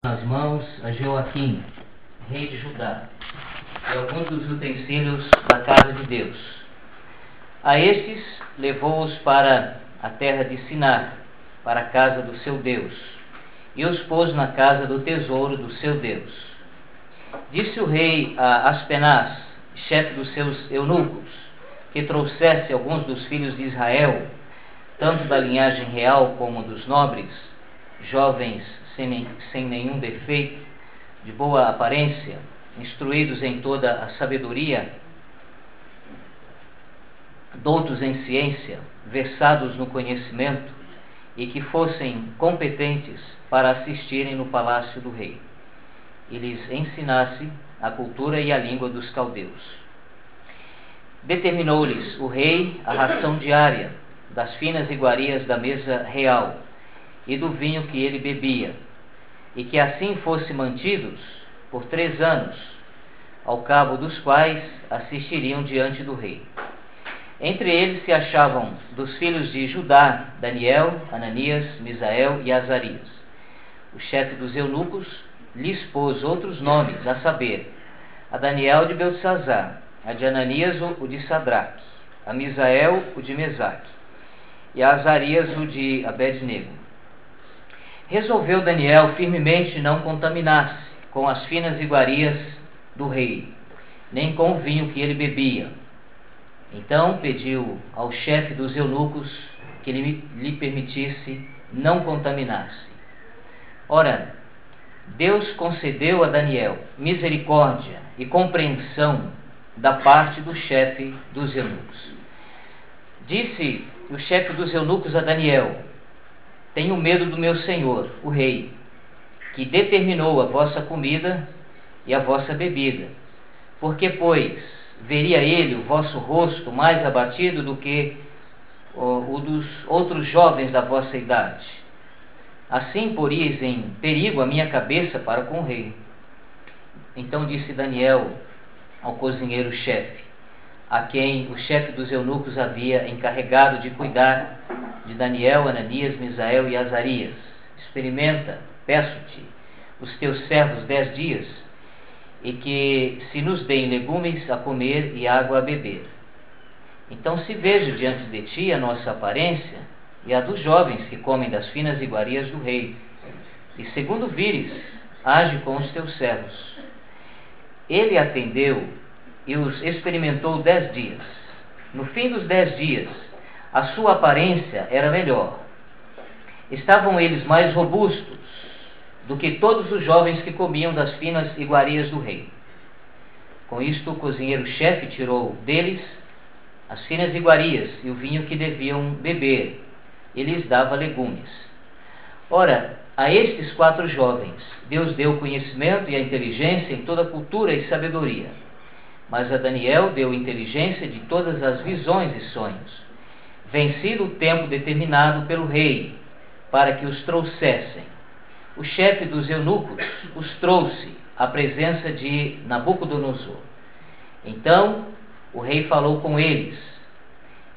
nas mãos a Joaquim, rei de Judá, e alguns dos utensílios da casa de Deus. A estes levou-os para a terra de Sinar, para a casa do seu Deus, e os pôs na casa do tesouro do seu Deus. Disse o rei a Aspenaz, chefe dos seus eunucos, que trouxesse alguns dos filhos de Israel, tanto da linhagem real como dos nobres, jovens sem nenhum defeito, de boa aparência, instruídos em toda a sabedoria, doutos em ciência, versados no conhecimento, e que fossem competentes para assistirem no palácio do rei, e lhes ensinasse a cultura e a língua dos caldeus. Determinou-lhes o rei a ração diária das finas iguarias da mesa real e do vinho que ele bebia, e que assim fossem mantidos por 3 anos, ao cabo dos quais assistiriam diante do rei. Entre eles se achavam dos filhos de Judá, Daniel, Ananias, Misael e Azarias. O chefe dos eunucos lhes pôs outros nomes, a saber, a Daniel de Beltesazar, a de Ananias o de Sadraque, a Misael o de Mesaque, e a Azarias o de Abednego. Resolveu Daniel firmemente não contaminar-se com as finas iguarias do rei, nem com o vinho que ele bebia. Então pediu ao chefe dos eunucos que lhe permitisse não contaminar-se. Ora, Deus concedeu a Daniel misericórdia e compreensão da parte do chefe dos eunucos. Disse o chefe dos eunucos a Daniel: tenho medo do meu senhor, o rei, que determinou a vossa comida e a vossa bebida. Porque, pois, veria ele o vosso rosto mais abatido do que o dos outros jovens da vossa idade. Assim poríeis em perigo a minha cabeça para com o rei. Então disse Daniel ao cozinheiro-chefe, a quem o chefe dos eunucos havia encarregado de cuidar de Daniel, Ananias, Misael e Azarias: experimenta, peço-te, os teus servos 10 dias, e que se nos deem legumes a comer e água a beber. Então se veja diante de ti a nossa aparência e a dos jovens que comem das finas iguarias do rei, e segundo vires, age com os teus servos. Ele atendeu e os experimentou 10 dias. No fim dos 10 dias, a sua aparência era melhor. Estavam eles mais robustos do que todos os jovens que comiam das finas iguarias do rei. Com isto, o cozinheiro-chefe tirou deles as finas iguarias e o vinho que deviam beber, e lhes dava legumes. Ora, a estes 4 jovens, Deus deu o conhecimento e a inteligência em toda cultura e sabedoria. Mas a Daniel deu inteligência de todas as visões e sonhos, vencido o tempo determinado pelo rei, para que os trouxessem. O chefe dos eunucos os trouxe à presença de Nabucodonosor. Então o rei falou com eles,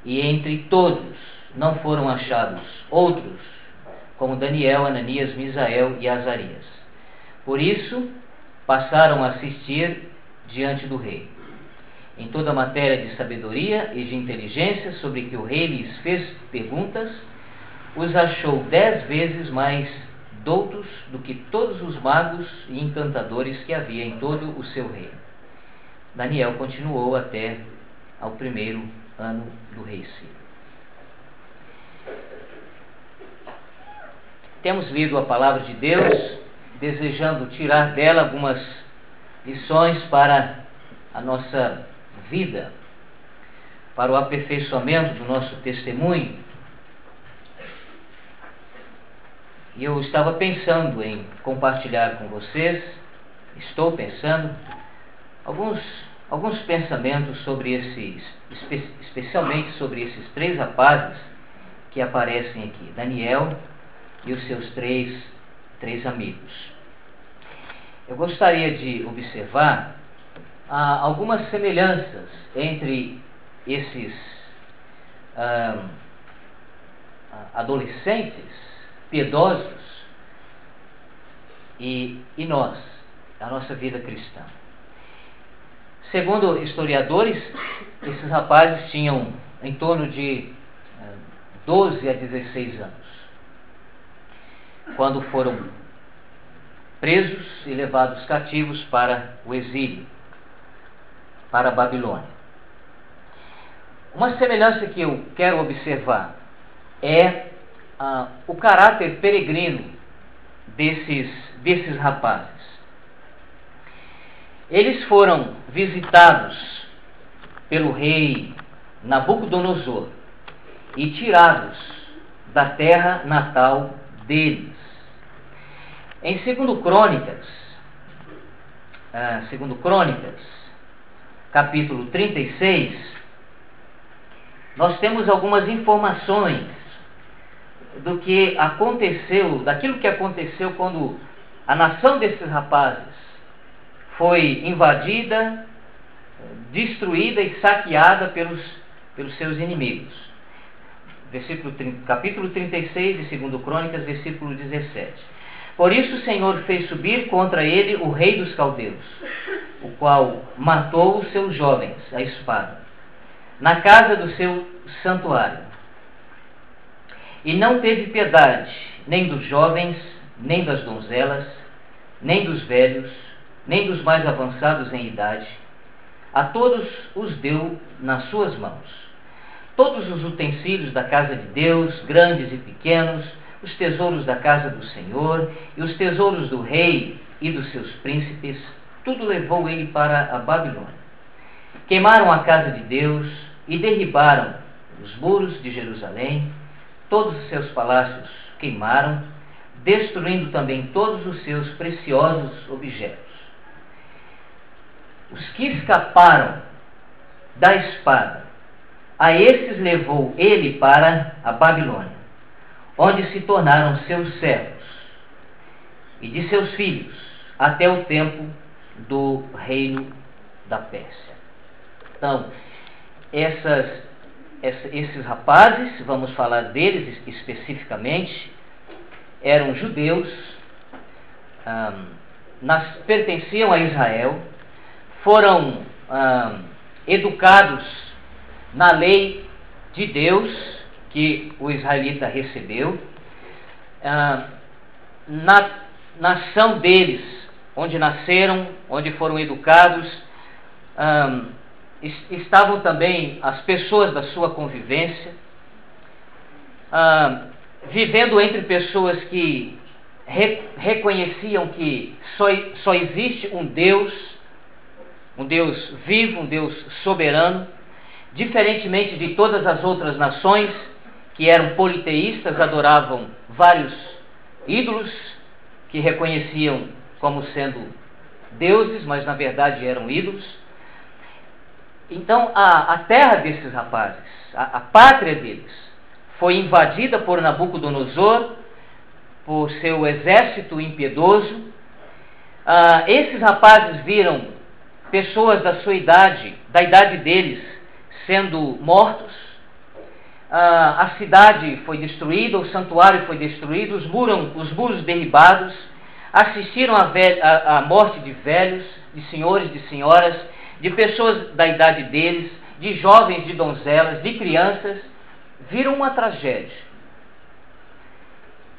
e entre todos não foram achados outros como Daniel, Ananias, Misael e Azarias. Por isso passaram a assistir diante do rei. Em toda a matéria de sabedoria e de inteligência sobre que o rei lhes fez perguntas, os achou 10 vezes mais doutos do que todos os magos e encantadores que havia em todo o seu reino. Daniel continuou até ao 1º ano do rei Ciro. Temos lido a palavra de Deus, desejando tirar dela algumas lições para a nossa vida, para o aperfeiçoamento do nosso testemunho. E eu estava pensando em compartilhar com vocês, estou pensando, alguns pensamentos sobre especialmente sobre esses 3 rapazes que aparecem aqui, Daniel e os seus três amigos. Eu gostaria de observar algumas semelhanças entre esses adolescentes piedosos e nós, a nossa vida cristã. Segundo historiadores, esses rapazes tinham em torno de 12 a 16 anos, quando foram presos e levados cativos para o exílio, para a Babilônia. Uma semelhança que eu quero observar é o caráter peregrino desses rapazes. Eles foram visitados pelo rei Nabucodonosor e tirados da terra natal deles. Em 2 Crônicas, capítulo 36, nós temos algumas informações daquilo que aconteceu quando a nação desses rapazes foi invadida, destruída e saqueada pelos seus inimigos. Capítulo 36 de 2 Crônicas, versículo 17. Por isso o Senhor fez subir contra ele o rei dos caldeus, o qual matou os seus jovens à espada, na casa do seu santuário. E não teve piedade, nem dos jovens, nem das donzelas, nem dos velhos, nem dos mais avançados em idade. A todos os deu nas suas mãos. Todos os utensílios da casa de Deus, grandes e pequenos, os tesouros da casa do Senhor e os tesouros do rei e dos seus príncipes, tudo levou ele para a Babilônia. Queimaram a casa de Deus e derribaram os muros de Jerusalém, todos os seus palácios queimaram, destruindo também todos os seus preciosos objetos. Os que escaparam da espada, a esses levou ele para a Babilônia, onde se tornaram seus servos e de seus filhos, até o tempo do reino da Pérsia. Então, esses rapazes, vamos falar deles especificamente, eram judeus, pertenciam a Israel, foram educados na lei de Deus que o israelita recebeu, na nação deles, onde nasceram, onde foram educados, estavam também as pessoas da sua convivência, vivendo entre pessoas que reconheciam que só existe um Deus vivo, um Deus soberano, diferentemente de todas as outras nações que eram politeístas, adoravam vários ídolos que reconheciam como sendo deuses, mas na verdade eram ídolos. Então a terra desses rapazes, a pátria deles, foi invadida por Nabucodonosor, por seu exército impiedoso. Esses rapazes viram pessoas da sua idade, da idade deles, sendo mortos. A cidade foi destruída, o santuário foi destruído, os muros derribados. Assistiram à morte de velhos, de senhores, de senhoras, de pessoas da idade deles, de jovens, de donzelas, de crianças. Viram uma tragédia.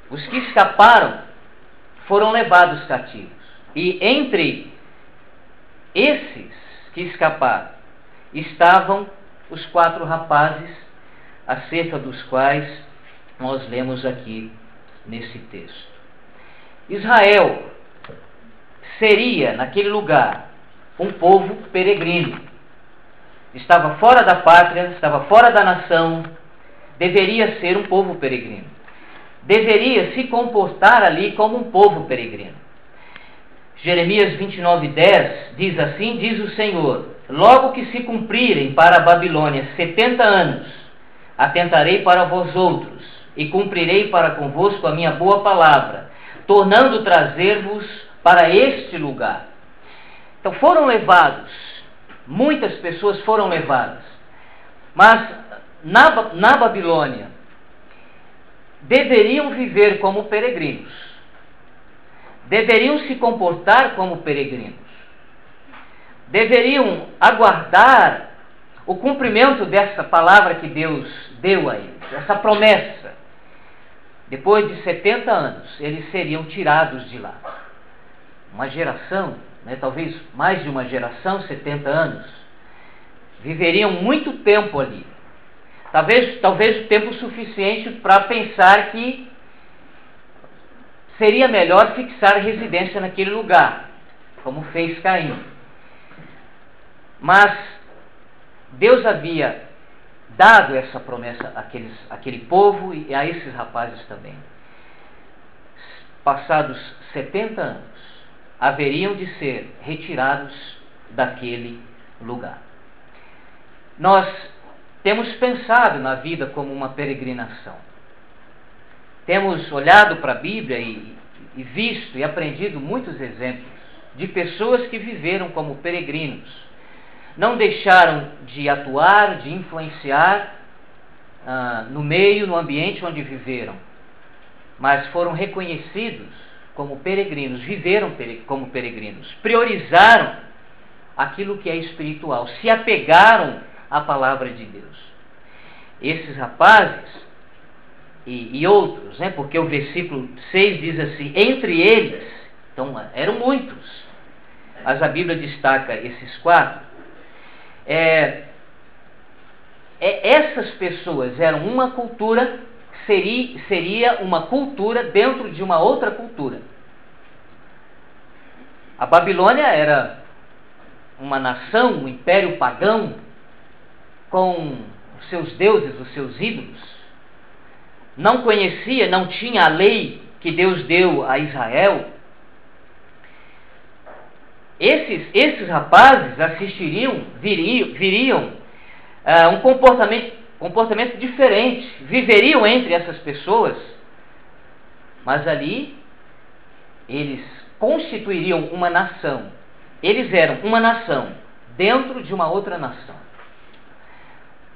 Os que escaparam foram levados cativos. E entre esses que escaparam estavam os 4 rapazes, acerca dos quais nós lemos aqui nesse texto. Israel seria, naquele lugar, um povo peregrino. Estava fora da pátria, estava fora da nação, deveria ser um povo peregrino. Deveria se comportar ali como um povo peregrino. Jeremias 29:10 diz assim: diz o Senhor: logo que se cumprirem para a Babilônia 70 anos, atentarei para vós outros, e cumprirei para convosco a minha boa palavra, tornando trazer-vos para este lugar. Então foram levados, muitas pessoas foram levadas, mas na Babilônia deveriam viver como peregrinos, deveriam se comportar como peregrinos. Deveriam aguardar o cumprimento dessa palavra que Deus deu a eles, essa promessa. Depois de 70 anos, eles seriam tirados de lá. Uma geração, talvez mais de uma geração, 70 anos, viveriam muito tempo ali. Talvez o tempo suficiente para pensar que seria melhor fixar residência naquele lugar, como fez Caim. Mas Deus havia dado essa promessa àquele povo e a esses rapazes também. Passados 70 anos, haveriam de ser retirados daquele lugar. Nós temos pensado na vida como uma peregrinação. Temos olhado para a Bíblia e visto e aprendido muitos exemplos de pessoas que viveram como peregrinos. Não deixaram de atuar, de influenciar no meio, no ambiente onde viveram, mas foram reconhecidos como peregrinos, viveram como peregrinos, priorizaram aquilo que é espiritual, se apegaram à palavra de Deus. Esses rapazes e outros, porque o versículo 6 diz assim, entre eles, então eram muitos, mas a Bíblia destaca esses 4. Essas pessoas eram uma cultura, seria uma cultura dentro de uma outra cultura. A Babilônia era uma nação, um império pagão, com os seus deuses, os seus ídolos. Não conhecia, não tinha a lei que Deus deu a Israel. Esses rapazes viriam um comportamento diferente, viveriam entre essas pessoas, mas ali eles constituiriam uma nação. Eles eram uma nação dentro de uma outra nação.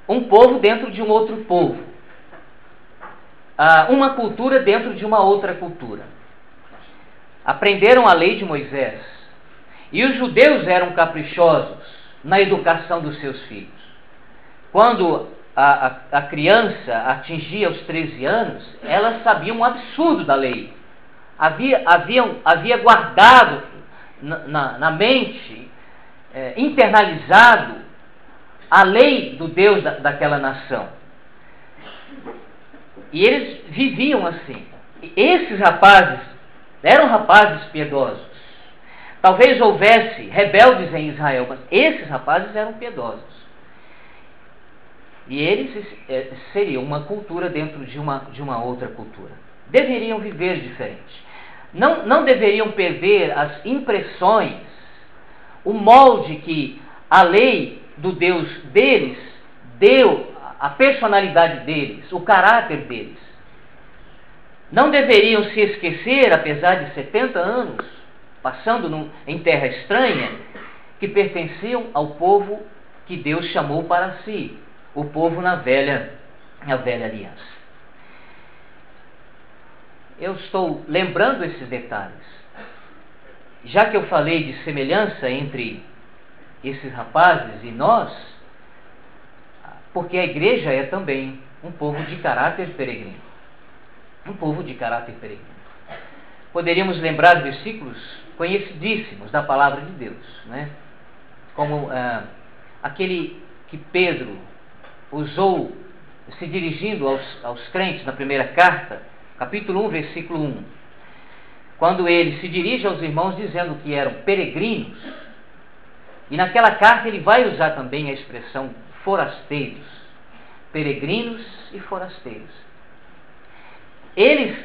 Um povo dentro de um outro povo. Uma cultura dentro de uma outra cultura. Aprenderam a lei de Moisés. E os judeus eram caprichosos na educação dos seus filhos. Quando a criança atingia os 13 anos, elas sabiam um absurdo da lei. Havia guardado na mente, internalizado, a lei do Deus daquela nação. E eles viviam assim. Esses rapazes eram rapazes piedosos. Talvez houvesse rebeldes em Israel, mas esses rapazes eram piedosos. E eles seriam uma cultura dentro de uma outra cultura. Deveriam viver diferente. Não deveriam perder as impressões, o molde que a lei do Deus deles deu, a personalidade deles, o caráter deles. Não deveriam se esquecer, apesar de 70 anos, passando em terra estranha, que pertenciam ao povo que Deus chamou para si, o povo na velha aliança. Eu estou lembrando esses detalhes, já que eu falei de semelhança entre esses rapazes e nós, porque a igreja é também um povo de caráter peregrino. Um povo de caráter peregrino. Poderíamos lembrar versículos conhecidíssimos da palavra de Deus, como aquele que Pedro usou se dirigindo aos crentes na primeira carta, capítulo 1, versículo 1, quando ele se dirige aos irmãos dizendo que eram peregrinos, e naquela carta ele vai usar também a expressão forasteiros, peregrinos e forasteiros. Eles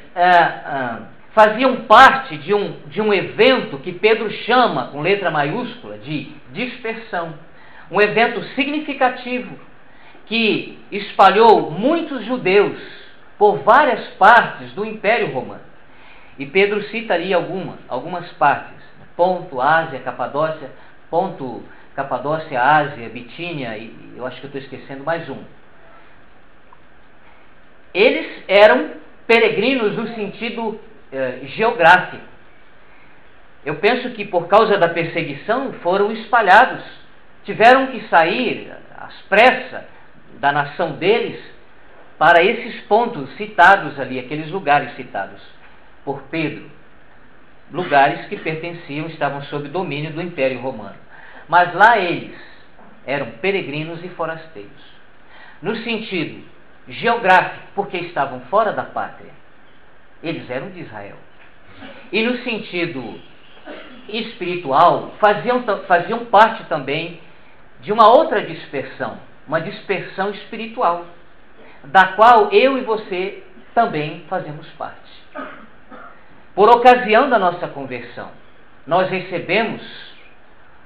faziam parte de um evento que Pedro chama, com letra maiúscula, de dispersão. Um evento significativo que espalhou muitos judeus por várias partes do Império Romano. E Pedro cita ali algumas partes. Ponto, Ásia, Capadócia, Ponto, Capadócia, Ásia, Bitínia, e eu acho que eu estou esquecendo mais um. Eles eram peregrinos no sentido geográfico. Eu penso que por causa da perseguição foram espalhados. Tiveram que sair às pressas da nação deles para esses pontos citados ali, aqueles lugares citados por Pedro. Lugares que pertenciam, estavam sob domínio do Império Romano. Mas lá eles eram peregrinos e forasteiros. No sentido geográfico, porque estavam fora da pátria. Eles eram de Israel. E no sentido espiritual, faziam parte também de uma outra dispersão, uma dispersão espiritual, da qual eu e você também fazemos parte. Por ocasião da nossa conversão, nós recebemos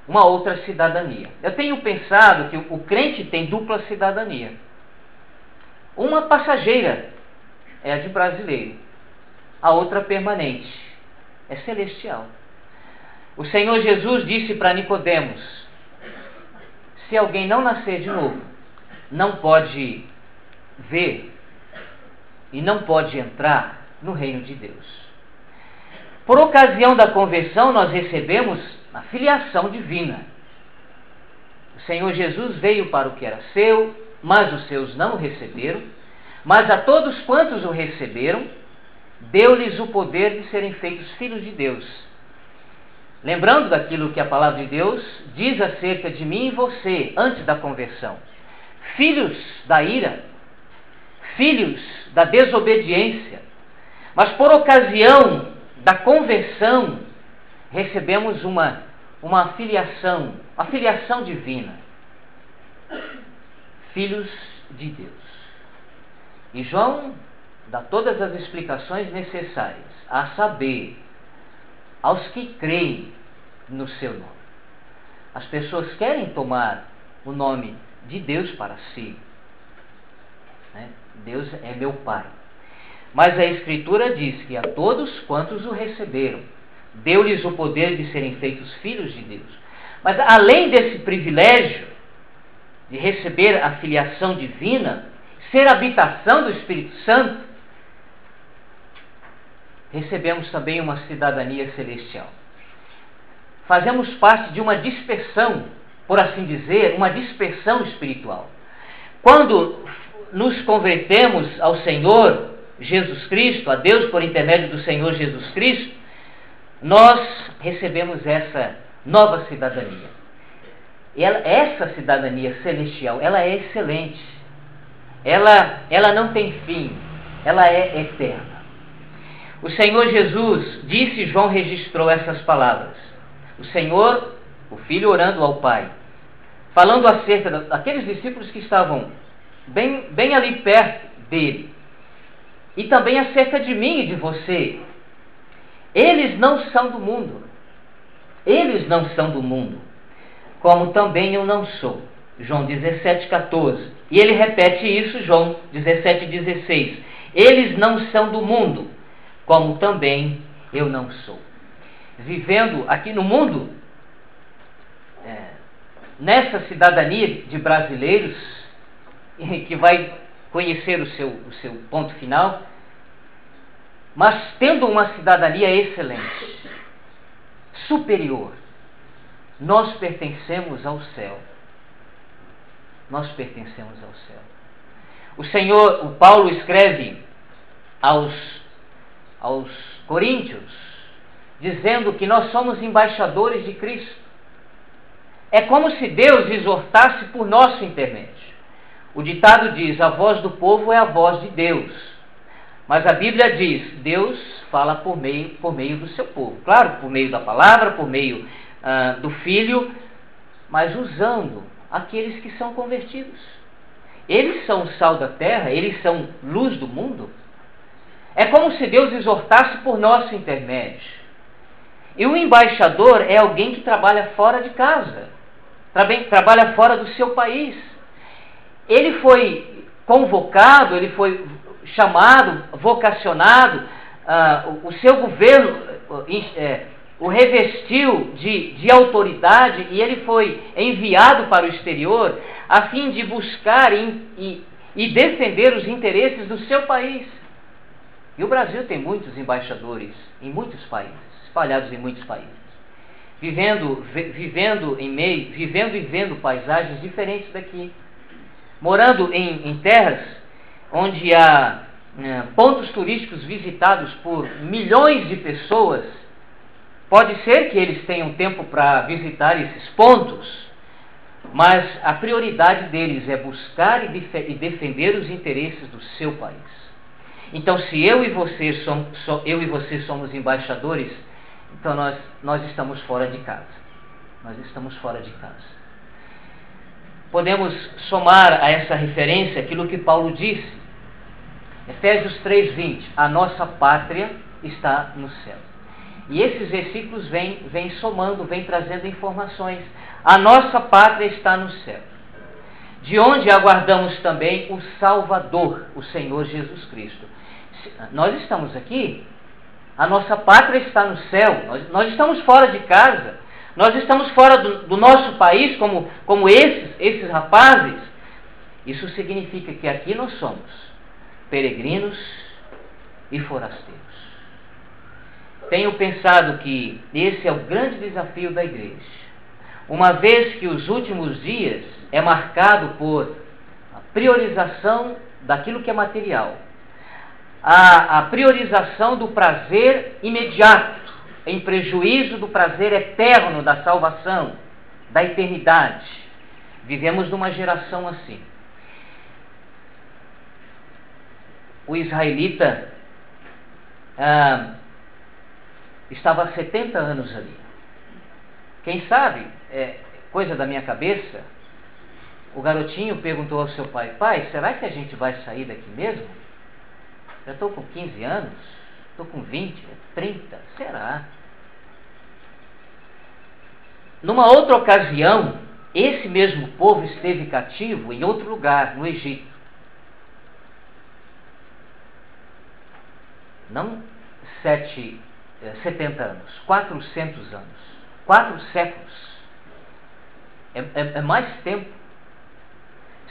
uma outra cidadania. Eu tenho pensado que o crente tem dupla cidadania. Uma passageira é a de brasileiro, a outra permanente, é celestial. O Senhor Jesus disse para Nicodemos: se alguém não nascer de novo, não pode ver e não pode entrar no reino de Deus. Por ocasião da conversão, nós recebemos a filiação divina. O Senhor Jesus veio para o que era seu, mas os seus não o receberam. Mas a todos quantos o receberam, deu-lhes o poder de serem feitos filhos de Deus. Lembrando daquilo que a palavra de Deus diz acerca de mim e você, antes da conversão. Filhos da ira, filhos da desobediência. Mas por ocasião da conversão, recebemos uma filiação, a filiação divina. Filhos de Deus. E João dá todas as explicações necessárias, a saber, aos que creem no seu nome. As pessoas querem tomar o nome de Deus para si. Né? Deus é meu Pai. Mas a Escritura diz que a todos quantos o receberam, deu-lhes o poder de serem feitos filhos de Deus. Mas além desse privilégio de receber a filiação divina, ser habitação do Espírito Santo, recebemos também uma cidadania celestial. Fazemos parte de uma dispersão, por assim dizer, uma dispersão espiritual. Quando nos convertemos ao Senhor Jesus Cristo, a Deus por intermédio do Senhor Jesus Cristo, nós recebemos essa nova cidadania. Essa cidadania celestial, ela é excelente. Ela não tem fim, ela é eterna. O Senhor Jesus disse, João registrou essas palavras. O Senhor, o Filho orando ao Pai, falando acerca daqueles discípulos que estavam bem ali perto dele, e também acerca de mim e de você. Eles não são do mundo. Eles não são do mundo, como também eu não sou. João 17,14. E ele repete isso, João 17,16. Eles não são do mundo, como também eu não sou. Vivendo aqui no mundo, nessa cidadania de brasileiros, que vai conhecer o seu ponto final, mas tendo uma cidadania excelente, superior, nós pertencemos ao céu. Nós pertencemos ao céu. O Paulo escreve aos Coríntios, dizendo que nós somos embaixadores de Cristo. É como se Deus exortasse por nosso intermédio. O ditado diz, a voz do povo é a voz de Deus. Mas a Bíblia diz, Deus fala por meio do seu povo. Claro, por meio da palavra, por meio do Filho, mas usando aqueles que são convertidos. Eles são o sal da terra, eles são luz do mundo. É como se Deus exortasse por nosso intermédio. E o embaixador é alguém que trabalha fora de casa, trabalha fora do seu país. Ele foi convocado, ele foi chamado, vocacionado, o seu governo o revestiu de autoridade e ele foi enviado para o exterior a fim de buscar e defender os interesses do seu país. E o Brasil tem muitos embaixadores em muitos países, espalhados em muitos países. vivendo e vendo paisagens diferentes daqui, morando em terras onde há pontos turísticos visitados por milhões de pessoas. Pode ser que eles tenham tempo para visitar esses pontos, mas a prioridade deles é buscar e defender os interesses do seu país. Então, se eu e você somos embaixadores, então nós estamos fora de casa. Nós estamos fora de casa. Podemos somar a essa referência aquilo que Paulo disse. Efésios 3:20, a nossa pátria está no céu. E esses versículos vêm somando, vêm trazendo informações. A nossa pátria está no céu, de onde aguardamos também o Salvador, o Senhor Jesus Cristo. Nós estamos aqui, a nossa pátria está no céu, nós estamos fora de casa, nós estamos fora do nosso país, como esses rapazes. Isso significa que aqui nós somos peregrinos e forasteiros. Tenho pensado que esse é o grande desafio da igreja, uma vez que os últimos dias é marcado por a priorização daquilo que é material, a priorização do prazer imediato, em prejuízo do prazer eterno da salvação, da eternidade. Vivemos numa geração assim. O israelita estava há 70 anos ali. Quem sabe, coisa da minha cabeça, o garotinho perguntou ao seu pai: pai, será que a gente vai sair daqui mesmo? Já estou com 15 anos, estou com 20, 30, será? Numa outra ocasião, esse mesmo povo esteve cativo em outro lugar, no Egito. Não 70 anos, 400 anos, 4 séculos. É mais tempo.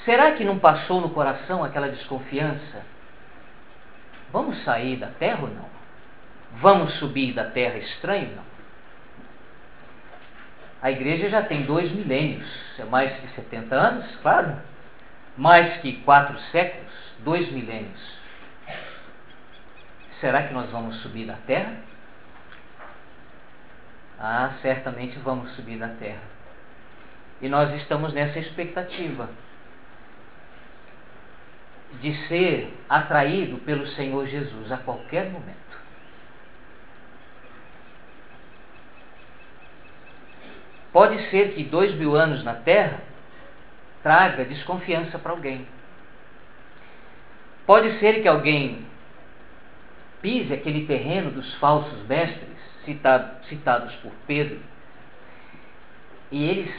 Será que não passou no coração aquela desconfiança? Vamos sair da terra ou não? Vamos subir da terra estranho ou não? A igreja já tem 2 milênios, é mais que 70 anos, claro. Mais que 4 séculos, 2 milênios. Será que nós vamos subir da terra? Ah, certamente vamos subir da terra. E nós estamos nessa expectativa de ser atraído pelo Senhor Jesus a qualquer momento. Pode ser que 2000 anos na terra traga desconfiança para alguém. Pode ser que alguém pise aquele terreno dos falsos mestres, citados por Pedro, e eles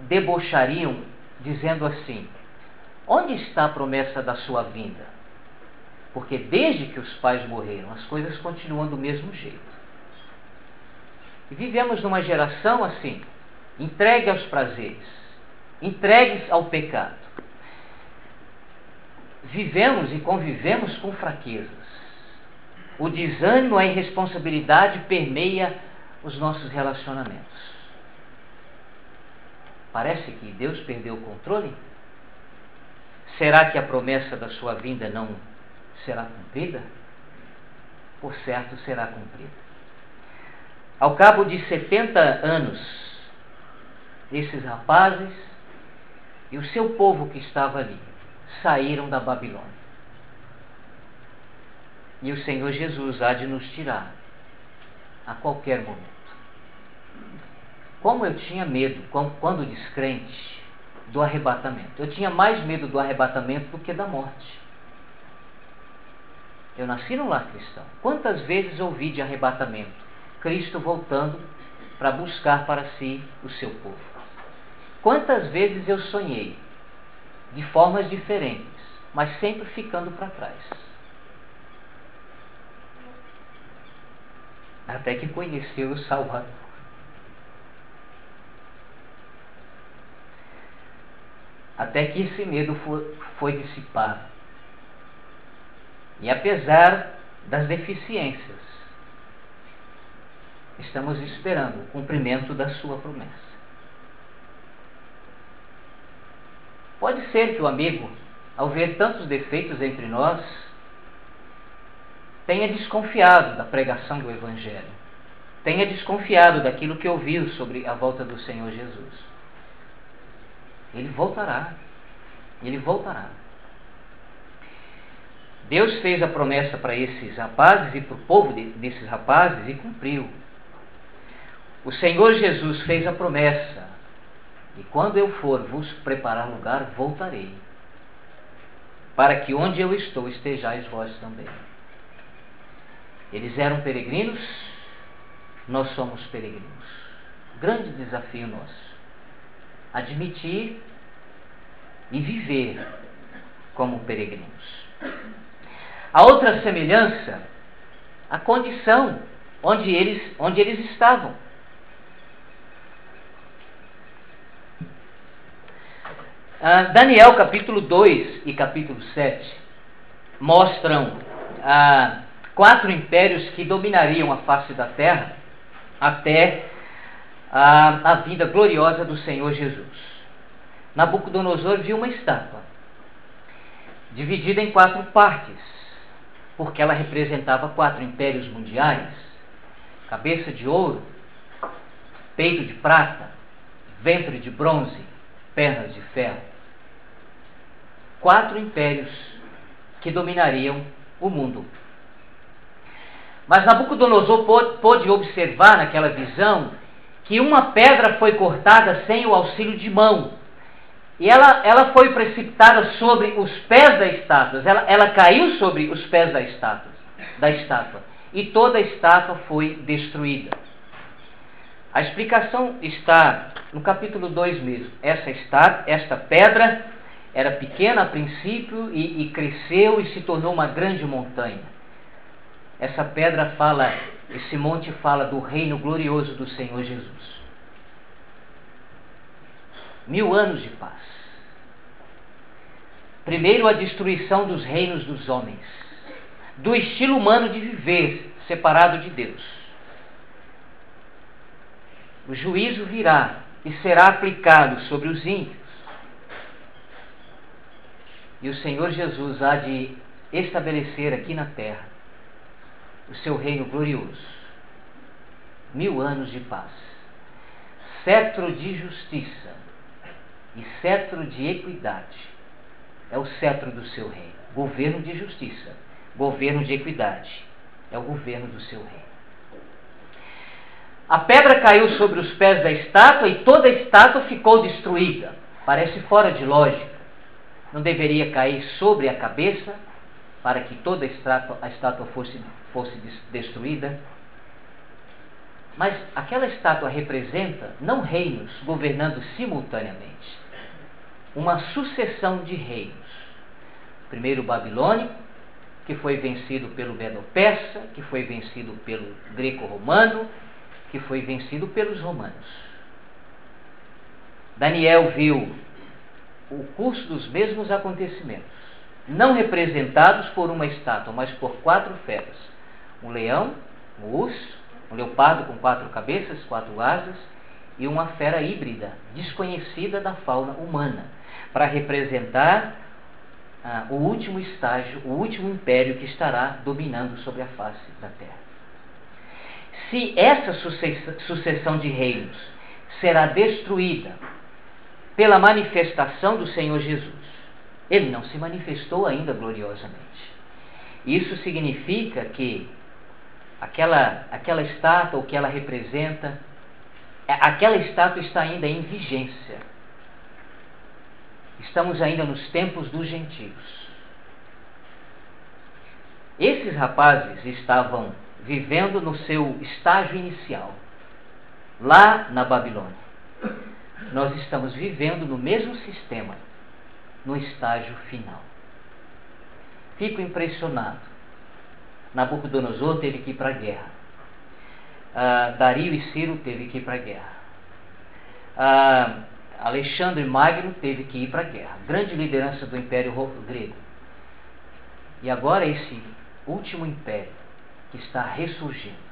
debochariam, dizendo assim: onde está a promessa da sua vinda? Porque desde que os pais morreram, as coisas continuam do mesmo jeito. E vivemos numa geração assim, entregue aos prazeres, entregues ao pecado. Vivemos e convivemos com fraquezas. O desânimo, a irresponsabilidade permeia os nossos relacionamentos. Parece que Deus perdeu o controle? Será que a promessa da sua vinda não será cumprida? Por certo, será cumprida. Ao cabo de 70 anos, esses rapazes e o seu povo que estava ali saíram da Babilônia. E o Senhor Jesus há de nos tirar a qualquer momento. Como eu tinha medo, quando descrente, do arrebatamento. Eu tinha mais medo do arrebatamento do que da morte. Eu nasci num lar cristão. Quantas vezes ouvi de arrebatamento? Cristo voltando para buscar para si o seu povo. Quantas vezes eu sonhei, de formas diferentes, mas sempre ficando para trás. Até que conheceu o Salvador. Até que esse medo foi dissipado. E apesar das deficiências, estamos esperando o cumprimento da sua promessa. Pode ser que o amigo, ao ver tantos defeitos entre nós, tenha desconfiado da pregação do Evangelho, tenha desconfiado daquilo que ouviu sobre a volta do Senhor Jesus. Ele voltará. Ele voltará. Deus fez a promessa para esses rapazes e para o povo desses rapazes e cumpriu. O Senhor Jesus fez a promessa: e quando eu for vos preparar lugar, voltarei, para que onde eu estou estejais vós também. Eles eram peregrinos, nós somos peregrinos. Grande desafio nosso: admitir e viver como peregrinos. A outra semelhança, a condição onde eles estavam. Daniel capítulo 2 e capítulo 7 mostram 4 impérios que dominariam a face da terra até a vinda gloriosa do Senhor Jesus. Nabucodonosor viu uma estátua dividida em 4 partes, porque ela representava 4 impérios mundiais: cabeça de ouro, peito de prata, ventre de bronze, pernas de ferro. 4 impérios que dominariam o mundo. Mas Nabucodonosor pôde observar naquela visão que uma pedra foi cortada sem o auxílio de mão. E ela foi precipitada sobre os pés da estátua. Ela caiu sobre os pés da estátua. E toda a estátua foi destruída. A explicação está no capítulo 2 mesmo. Esta pedra era pequena a princípio e cresceu e se tornou uma grande montanha. Essa pedra esse monte fala do reino glorioso do Senhor Jesus. 1000 anos de paz. Primeiro, a destruição dos reinos dos homens, do estilo humano de viver separado de Deus. O juízo virá e será aplicado sobre os ímpios. E o Senhor Jesus há de estabelecer aqui na terra o seu reino glorioso. 1000 anos de paz. Cetro de justiça e cetro de equidade é o cetro do seu reino. Governo de justiça, governo de equidade é o governo do seu reino. A pedra caiu sobre os pés da estátua e toda a estátua ficou destruída. Parece fora de lógica. Não deveria cair sobre a cabeça para que toda a estátua fosse destruída? Mas aquela estátua representa não reinos governando simultaneamente, uma sucessão de reinos. Primeiro o babilônico, que foi vencido pelo medo-persa, que foi vencido pelo greco-romano, que foi vencido pelos romanos. Daniel viu o curso dos mesmos acontecimentos, não representados por uma estátua, mas por 4 feras: um leão, um urso, um leopardo com 4 cabeças, 4 asas, e uma fera híbrida, desconhecida da fauna humana, para representar o último estágio, o último império que estará dominando sobre a face da terra. Se essa sucessão de reinos será destruída pela manifestação do Senhor Jesus, ele não se manifestou ainda gloriosamente. Isso significa que aquela estátua, o que ela representa, aquela estátua está ainda em vigência. Estamos ainda nos tempos dos gentios. Esses rapazes estavam vivendo no seu estágio inicial, lá na Babilônia. Nós estamos vivendo no mesmo sistema, no estágio final. Fico impressionado. Nabucodonosor teve que ir para a guerra. Dario e Ciro teve que ir para a guerra. Alexandre Magno teve que ir para a guerra. Grande liderança do Império Grego. E agora esse último império que está ressurgindo.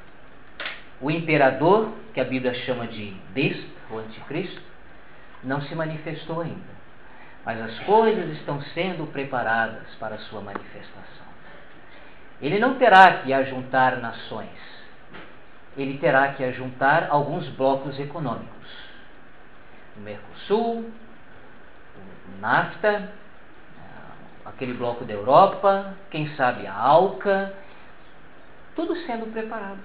o imperador, que a Bíblia chama de besta, o anticristo, não se manifestou ainda. Mas as coisas estão sendo preparadas para a sua manifestação. Ele não terá que ajuntar nações. Ele terá que ajuntar alguns blocos econômicos. O Mercosul, o NAFTA, aquele bloco da Europa, quem sabe a ALCA, tudo sendo preparado.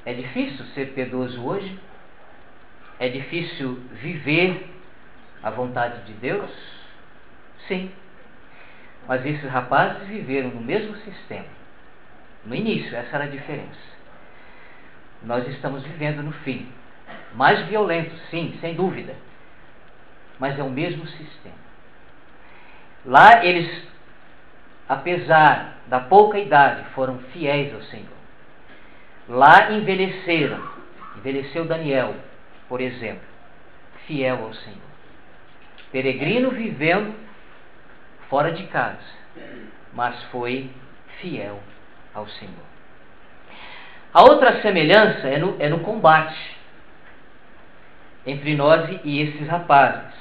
É difícil ser piedoso hoje? É difícil viver a vontade de Deus? Sim. Mas esses rapazes viveram no mesmo sistema. No início, essa era a diferença. Nós estamos vivendo no fim. Mais violento, sim, sem dúvida. Mas é o mesmo sistema. Lá eles, apesar da pouca idade, foram fiéis ao Senhor. Lá envelheceram. Envelheceu Daniel, por exemplo, fiel ao Senhor. Peregrino vivendo fora de casa, mas foi fiel ao Senhor. A outra semelhança é no combate entre nós e esses rapazes,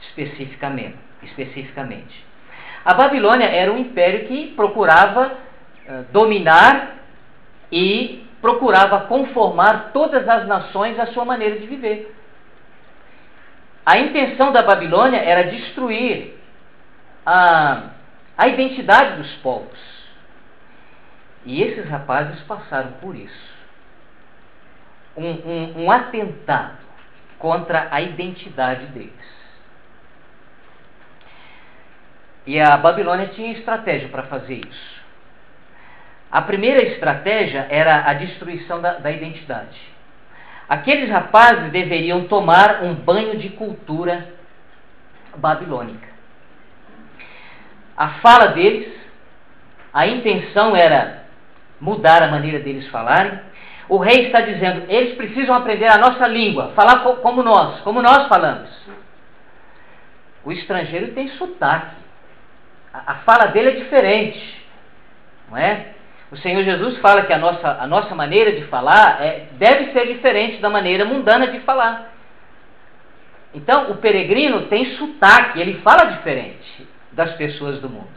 especificamente. A Babilônia era um império que procurava dominar e procurava conformar todas as nações à sua maneira de viver. A intenção da Babilônia era destruir a identidade dos povos. E esses rapazes passaram por isso. Um atentado contra a identidade deles. E a Babilônia tinha estratégia para fazer isso. A primeira estratégia era a destruição da identidade. Aqueles rapazes deveriam tomar um banho de cultura babilônica. A fala deles, a intenção era mudar a maneira deles falarem. O rei está dizendo, eles precisam aprender a nossa língua, falar como nós falamos. O estrangeiro tem sotaque. A fala dele é diferente, não é? O Senhor Jesus fala que a nossa maneira de falar deve ser diferente da maneira mundana de falar. Então, o peregrino tem sotaque, ele fala diferente das pessoas do mundo.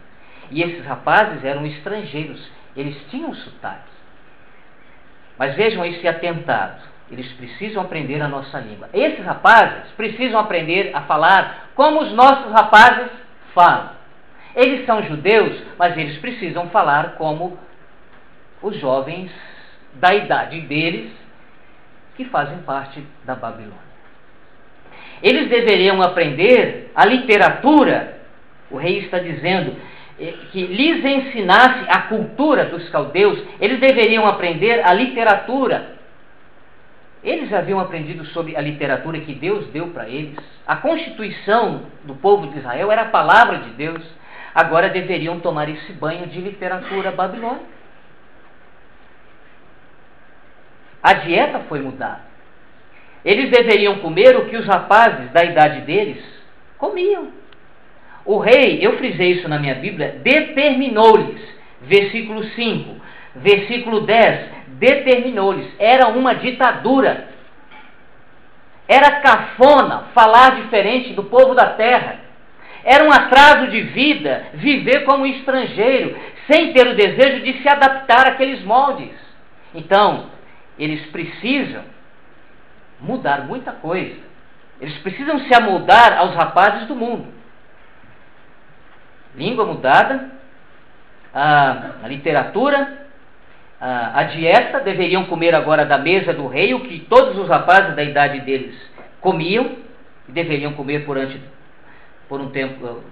E esses rapazes eram estrangeiros, eles tinham sotaque. Mas vejam esse atentado, eles precisam aprender a nossa língua. Esses rapazes precisam aprender a falar como os nossos rapazes falam. Eles são judeus, mas eles precisam falar como os jovens da idade deles, que fazem parte da Babilônia. Eles deveriam aprender a literatura. O rei está dizendo que lhes ensinasse a cultura dos caldeus. Eles deveriam aprender a literatura. Eles haviam aprendido sobre a literatura que Deus deu para eles. A constituição do povo de Israel era a palavra de Deus. Agora deveriam tomar esse banho de literatura babilônica. A dieta foi mudada. Eles deveriam comer o que os rapazes da idade deles comiam. O rei, eu frisei isso na minha Bíblia, determinou-lhes, versículo 5, versículo 10, determinou-lhes. Era uma ditadura. Era cafona falar diferente do povo da terra. Era um atraso de vida viver como estrangeiro, sem ter o desejo de se adaptar àqueles moldes. Então, eles precisam mudar muita coisa. Eles precisam se amoldar aos rapazes do mundo. Língua mudada, a literatura, a dieta, deveriam comer agora da mesa do rei o que todos os rapazes da idade deles comiam, e deveriam comer por um tempo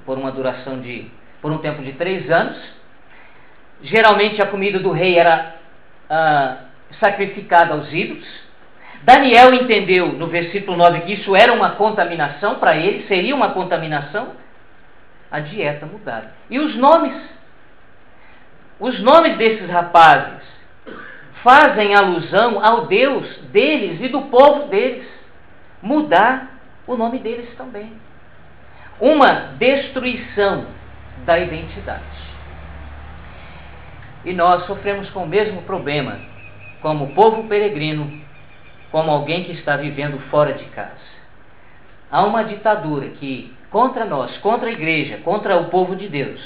de 3 anos. Geralmente a comida do rei era sacrificada aos ídolos. Daniel entendeu no versículo 9 que isso era uma contaminação para ele, seria uma contaminação. A dieta mudada. E os nomes desses rapazes fazem alusão ao Deus deles e do povo deles. Mudar o nome deles também. Uma destruição da identidade. E nós sofremos com o mesmo problema, como povo peregrino, como alguém que está vivendo fora de casa. Há uma ditadura que, contra nós, contra a igreja, contra o povo de Deus,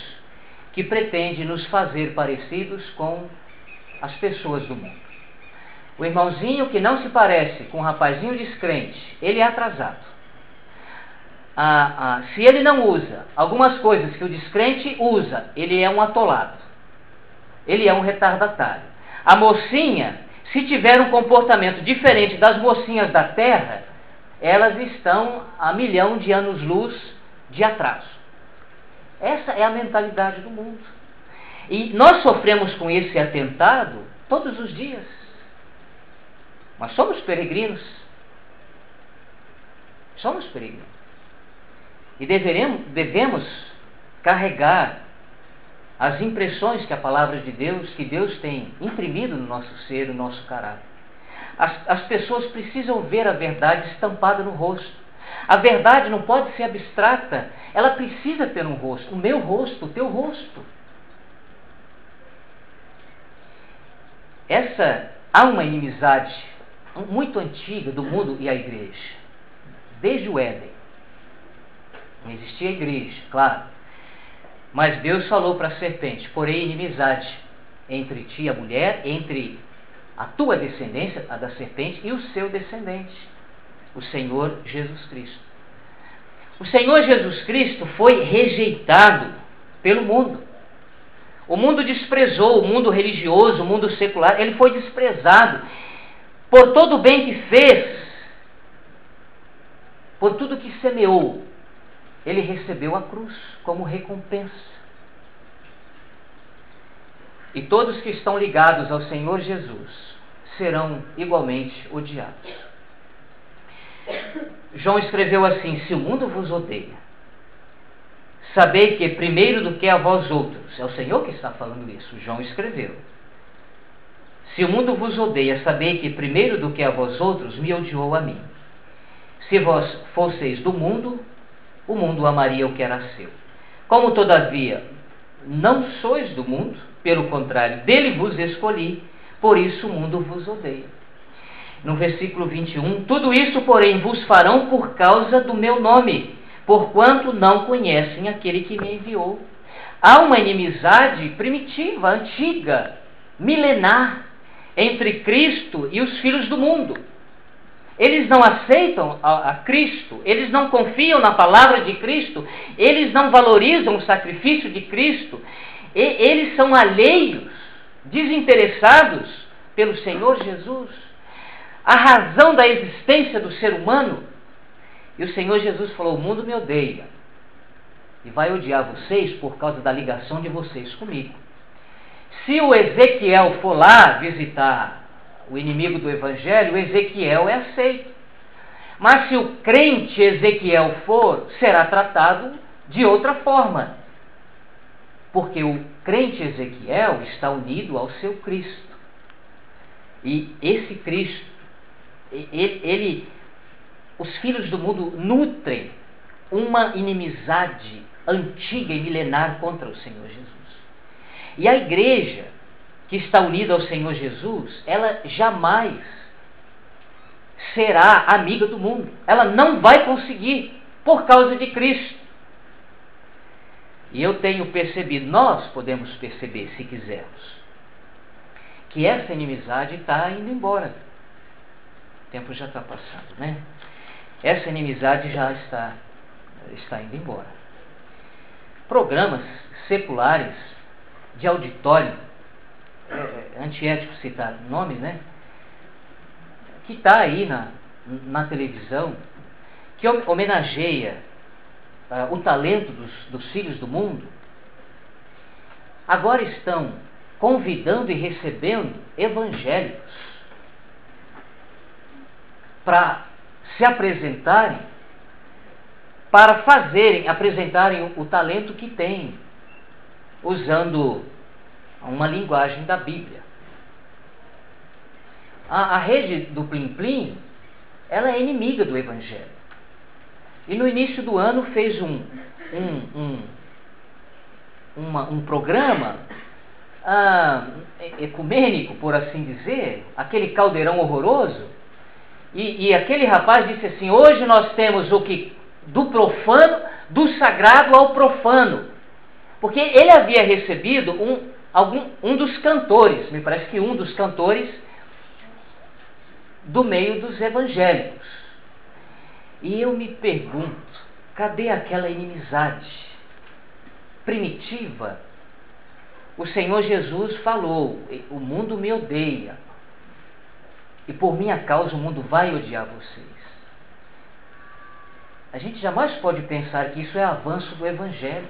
que pretende nos fazer parecidos com as pessoas do mundo. O irmãozinho que não se parece com um rapazinho descrente, ele é atrasado. Se ele não usa algumas coisas que o descrente usa, ele é um atolado. Ele é um retardatário. A mocinha, se tiver um comportamento diferente das mocinhas da terra, elas estão a 1.000.000 de anos-luz de atraso. Essa é a mentalidade do mundo. E nós sofremos com esse atentado todos os dias. Mas somos peregrinos. Somos peregrinos. E devemos carregar as impressões que a palavra de Deus, que Deus tem imprimido no nosso ser, no nosso caráter. As pessoas precisam ver a verdade estampada no rosto. A verdade não pode ser abstrata, ela precisa ter um rosto. O meu rosto, o teu rosto. Há uma inimizade muito antiga do mundo e a igreja. Desde o Éden. Não existia igreja, claro. Mas Deus falou para a serpente: porém inimizade entre ti e a mulher, entre a tua descendência, a da serpente, e o seu descendente, o Senhor Jesus Cristo. O Senhor Jesus Cristo foi rejeitado pelo mundo. O mundo desprezou, o mundo religioso, o mundo secular, ele foi desprezado por todo o bem que fez, por tudo que semeou. Ele recebeu a cruz como recompensa. E todos que estão ligados ao Senhor Jesus serão igualmente odiados. João escreveu assim: se o mundo vos odeia, sabei que primeiro do que a vós outros, é o Senhor que está falando isso, João escreveu. Se o mundo vos odeia, sabei que primeiro do que a vós outros me odiou a mim. Se vós fosseis do mundo, o mundo amaria o que era seu. Como todavia não sois do mundo, pelo contrário, dele vos escolhi, por isso o mundo vos odeia. No versículo 21, tudo isso, porém, vos farão por causa do meu nome, porquanto não conhecem aquele que me enviou. Há uma inimizade primitiva, antiga, milenar, entre Cristo e os filhos do mundo. Eles não aceitam a Cristo, eles não confiam na palavra de Cristo, eles não valorizam o sacrifício de Cristo, eles são alheios, desinteressados pelo Senhor Jesus, a razão da existência do ser humano. E o Senhor Jesus falou: o mundo me odeia e vai odiar vocês por causa da ligação de vocês comigo. Se o Ezequiel for lá visitar o inimigo do Evangelho, o Ezequiel é aceito. Mas se o crente Ezequiel for, será tratado de outra forma. Porque o crente Ezequiel está unido ao seu Cristo. E esse Cristo, os filhos do mundo nutrem uma inimizade antiga e milenar contra o Senhor Jesus. E a igreja que está unida ao Senhor Jesus, ela jamais será amiga do mundo. Ela não vai conseguir, por causa de Cristo. E eu tenho percebido, nós podemos perceber, se quisermos, que essa inimizade está indo embora. O tempo já está passando, né? Essa inimizade já está indo embora. Programas seculares de auditório, antiético citar nomes, né? Que está aí na televisão, que homenageia o talento dos filhos do mundo, agora estão convidando e recebendo evangélicos para se apresentarem, para apresentarem o talento que têm, usando uma linguagem da Bíblia. A rede do Plim Plim, ela é inimiga do Evangelho. E no início do ano fez um programa ecumênico, por assim dizer, aquele caldeirão horroroso, e aquele rapaz disse assim: hoje nós temos o que do profano, do sagrado ao profano, porque ele havia recebido um dos cantores, me parece que um dos cantores do meio dos evangélicos. E eu me pergunto, cadê aquela inimizade primitiva? O Senhor Jesus falou: o mundo me odeia, e por minha causa o mundo vai odiar vocês. A gente jamais pode pensar que isso é avanço do Evangelho.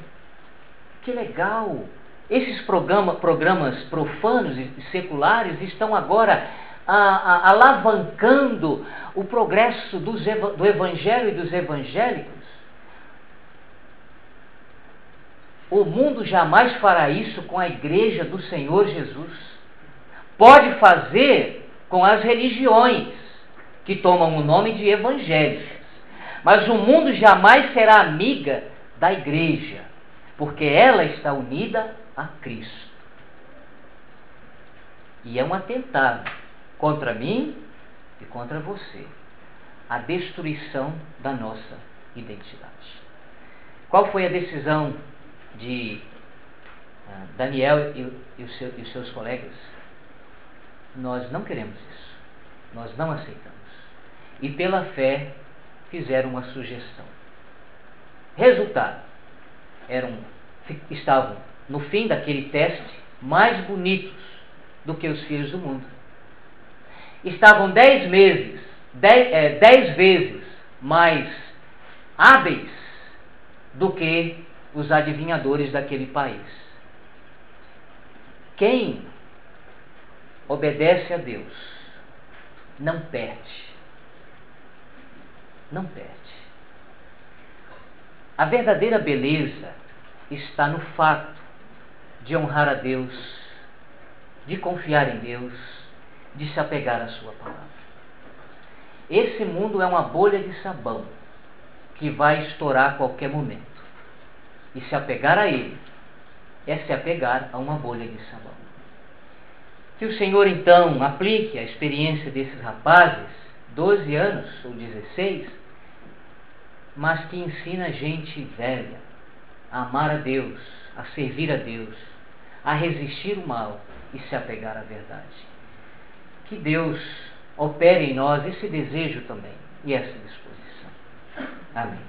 Que legal! Esses programas profanos e seculares estão agora alavancando o progresso do Evangelho e dos evangélicos. O mundo jamais fará isso com a igreja do Senhor Jesus. Pode fazer com as religiões que tomam o nome de evangélicas, mas o mundo jamais será amiga da igreja, porque ela está unida a Cristo. E é um atentado contra mim e contra você, a destruição da nossa identidade. Qual foi a decisão de Daniel e os seus colegas? Nós não queremos isso, nós não aceitamos. E pela fé fizeram uma sugestão. Resultado: estavam no fim daquele teste mais bonitos do que os filhos do mundo. Estavam 10 vezes mais hábeis do que os adivinhadores daquele país. Quem obedece a Deus não perde. Não perde. A verdadeira beleza está no fato de honrar a Deus, de confiar em Deus, de se apegar à sua palavra. Esse mundo é uma bolha de sabão que vai estourar a qualquer momento. E se apegar a ele é se apegar a uma bolha de sabão. Que o Senhor então aplique a experiência desses rapazes, 12 anos ou 16, mas que ensina a gente velha a amar a Deus, a servir a Deus, a resistir o mal e se apegar à verdade. Que Deus opere em nós esse desejo também e essa disposição. Amém.